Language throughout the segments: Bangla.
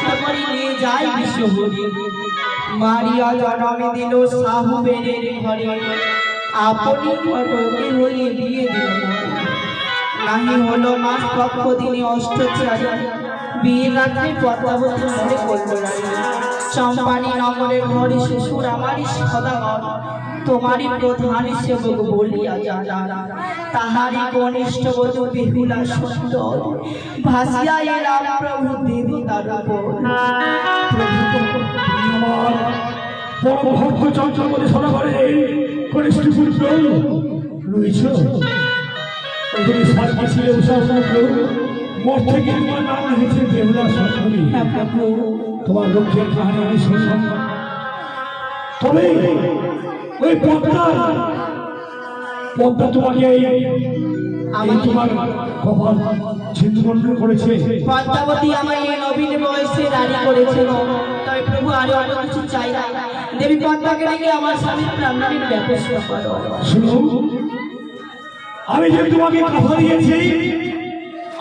কষ্ট করে নিয়ে যায় বিশ্বহরি। মারিয়া জন্মে দিল সাহুবেনের ঘরে, আপনি ঘটকে হয়ে বিয়ে দিল। নাহি হলো মাস পক্ষ দিনে অষ্টচারী, বিয়ের রাত্রে পদ্মাবতী মনে কল্পনারী। চম্পানি নগরের ঘরে শ্বশুর আমারই সদাগর, তোমারই প্রধান সেবক বলিয়া জানা। তাহারি কনিষ্ঠ বধূ বেহুলা সুন্দর, ভাসিয়া এলাম প্রভু দেবতার উপর। পরম ভক্ত চঞ্চলমতি সদাগরে কনিষ্ঠ পুত্র রয়েছ। তুমি সাক্ষী ছিলে উষাসমুদ্র, মোট থেকে তোমার নাম হয়েছে বেহুলা সুন্দরী। তোমার লক্ষ্যের কাহিনী আমি শুনলাম, তবে ওই পদ্মা তোমাকে আমি তোমার কপাল ছিন্ন করেছে। পদ্মাবতী আমার এই নবীন বয়সে রানী করেছিল, তবে প্রভু আরো অন্য কিছু চাই না। দেবী পদ্মাকে রেখে আমার স্বামীর প্রাণের ব্যবস্থা করো। শুনো, আমি যে তোমাকে কথা দিয়েছি,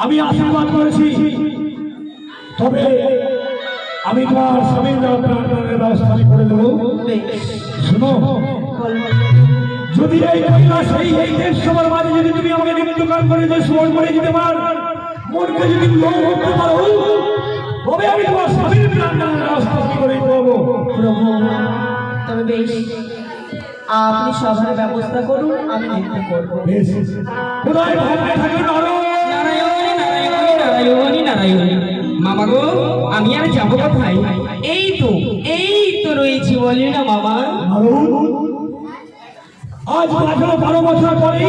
আমি আশীর্বাদ করেছি, তবে আমি তোমার স্বামীর প্রাণের ব্যবস্থা করে দেবো। শুনো, যদি এই এই দেড়শোবার মাঝে যদি তুমি আমাকে নিত্যকাল করে যে সময় করে দিতে পার, মনকে যদি লোক করতে পারো, তবে আমি তোমার স্বামীর প্রাণের ব্যবস্থা করে দেবো। তবে বেশ, আপনি সবার ব্যবস্থা করুন, আমি নৃত্য করবো। কোথায় ভাবতে থাকে নারায়ণী নারায়ণী নারায়ণী নারায়ণী। মামা গো, আমি আর যাবো কোথায়? এই তো রয়েছি, বলি না মামা। আজ 12 বছর পরে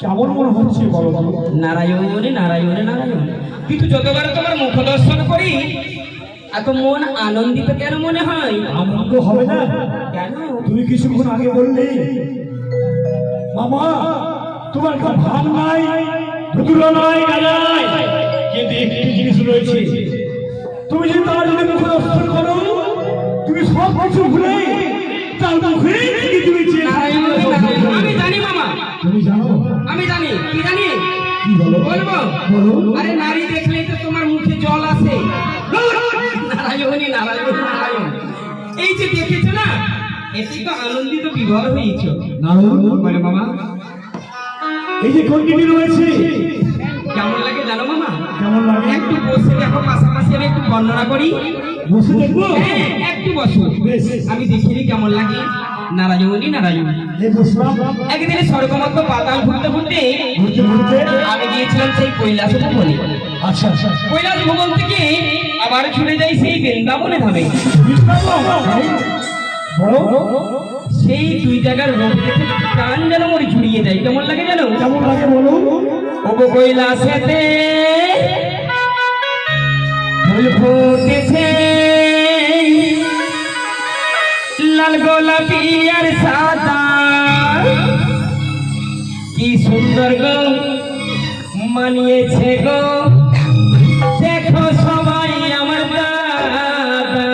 কেমন মনে হচ্ছে বলো? নারায়ণী নারায়ণী নারায়ণ। কিন্তু যতবার তোমার মুখ দর্শন করি, এত মন আনন্দিত কেন মনে হয়? আনন্দ হবে না কেন? তুমি কিছুক্ষণ আগে বললে মামা তোমার ভাব নাই, ভুতুরা নাই, নাই, কিন্তু একটি জিনিস রয়েছে, তুমি যদি তার যদি মুখ দর্শন করো, তুমি সব কিছু ভুলে তার মুখে তুমি আমি জানি মামা, তুমি জানো? আমি জানি। কি জানি বলবো? আরে নারী দেখলেই তো তোমার মুখে জল আসে। নারায়ণী নারায়ণ নারায়ণ। এই যে দেখেছো না, এতে তো আনন্দিত বিভোর হয়েছো। বলে মামা, এই যে কন্টিনি রয়েছে কেমন লাগে জানো মামা? কেমন লাগে? একটু বসে দেখো, পাশাপাশি আমি একটু বর্ণনা করি। বসে দেখবো? হ্যাঁ, একটু বসো, আমি দেখিনি কেমন লাগে। নারায়ণী নারায়ণ। একদিনে স্বর্গমত্ত পাতাল ঘুরতে ঘুরতে আমি গিয়েছিলাম সেই কৈলাস ভবনে। আচ্ছা, কৈলাস ভবন থেকে আবার ছুটে যাই সেই বৃন্দাবনে ধামে। সেই দুই জায়গার রোগ দেখে প্রাণ যেন মরে ঝুড়িয়ে যায়। কেমন লাগে জানো? কেমন লাগে বলো? ওগো কৈলাসেতে ফুল ফুটেছে, লাল গোলাপি আর সাদা, কি সুন্দর গো মানিয়েছে গো, দেখো সবাই আমার দাদা।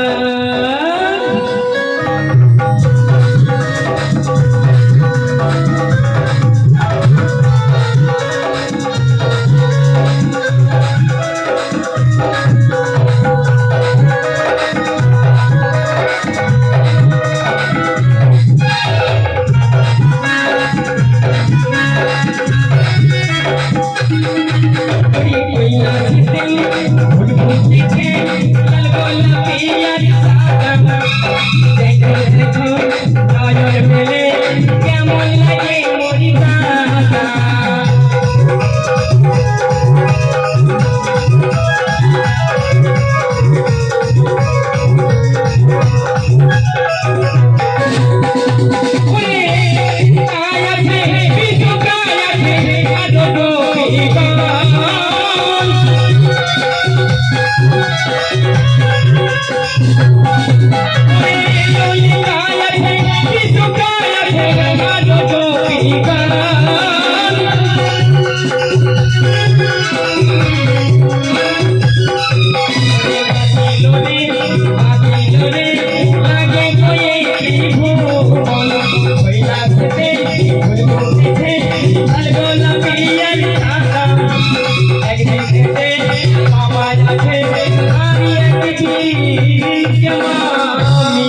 থেকে মামি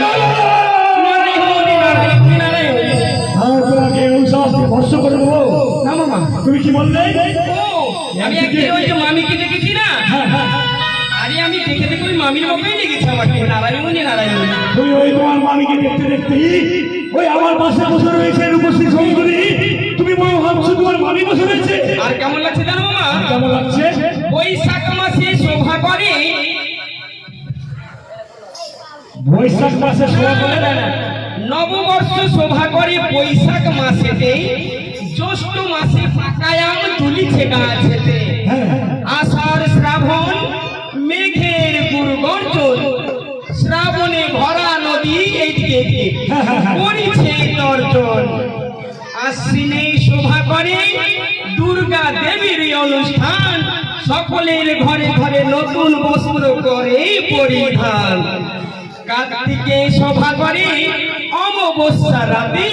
নারায়ণ নারায়ণ নারায়ণ। তোমাকে এই শাস্তি ভস্য করে দেবো। না মামা, তুমি কি বললে? ও আমি একদিন ওই যে মামিকে দেখেছি না, আরে আমি দেখে দেখে ওই মামির মতোই লেগেছে আমাকে। নারায়ণী নারায়ণ। তুমি ওই তোমার মামিকে দেখতে দেখতেই ওই আমার পাশে বসে রয়েছে উপস্থিত সঙ্গী, তুমি মনে ভাবছো তোমার মামি বসে রয়েছে? আর কেমন লাগছে জানো মামা? কেমন লাগছে? বৈশাখ মাসে শোভা করে, বৈশাখ মাসে শোভা করে না, নববর্ষ শোভা করে বৈশাখ মাসেতে, জ্যৈষ্ঠ মাসে পাকায়াম তুলিছে গাছেতে, আষাঢ় শ্রাবণ মেঘের গুরগর্জন, শ্রাবণে ভরা নদী এইদিকে করিছে গর্জন, আশ্বিনে শোভা করে দুর্গা দেবীর অনুষ্ঠান, সকলের ঘরে ঘরে নতুন বস্ত্র করে পরিধান, কার্তিকে শোভা করে অমাবস্যা রাতে,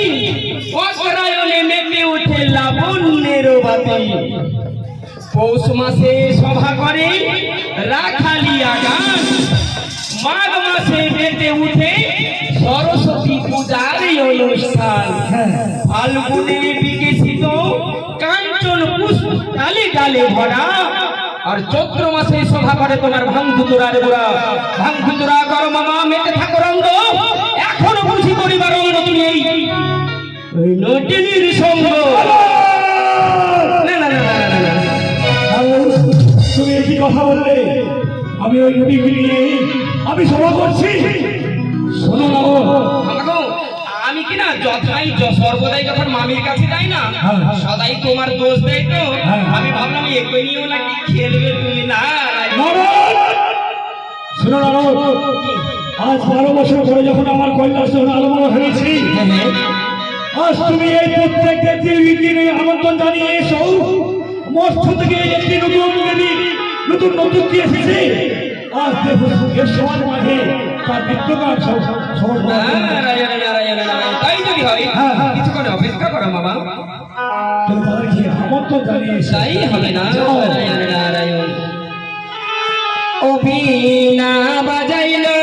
অগ্রায়ণে মেতে উঠে লাবণ্যের বাতি, পৌষ মাসে শোভা করে রাখালিয়া গান, মাঘ মাসে মেতে উঠে সরস্বতী পূজার অনুষ্ঠান, ফাল্গুনে বিকশিত কাঞ্চন পুষ্প ডালে ডালে ভরা, আর চৈত্র মাসে শোভা করে তোমার ভাঙধুতুরার গোড়া। ভাঙধুতুরা করো মামা, মেতে থাকো রঙ্গ, এখনো বুঝি করিবার রঙ্গ তুমি এই নটিনীর সঙ্গ। না না না না না না, তুমি একই কথা বললে, আমি ওই নদীকে নিয়ে আমি সভা করছি। শোনো না গো, আমাগো, আমি কি না যথাই সর্বদাই যখন মামির কাছে যাই না, সদাই তোমার দোষ দেয় তো, আমি ভাবলাম একে নিয়েও নাকি খেলবে তুমি। না শোনো না গো, আজ 12 বছর পরে যখন আমার কৈলাস আলোচনা হয়েছি, আজ তুমি এই প্রত্যেক দেবীকে আমন্ত্রণ জানিয়ে এসো। মস্ত থেকে একটি নতুন দেবী, নতুন নতুন কি এসেছে। আজ দেখো এর সমাজ মাঝে তার নিত্যকার সমাজ নারায়ণ নারায়ণ নারায়ণ। তাই যদি হয় কিছুক্ষণ অপেক্ষা করো মামা, তাদেরকে আমন্ত্রণ জানিয়ে এসো। তাই হবে। নারায়ণ নারায়ণ। ও বীণা বাজাইলো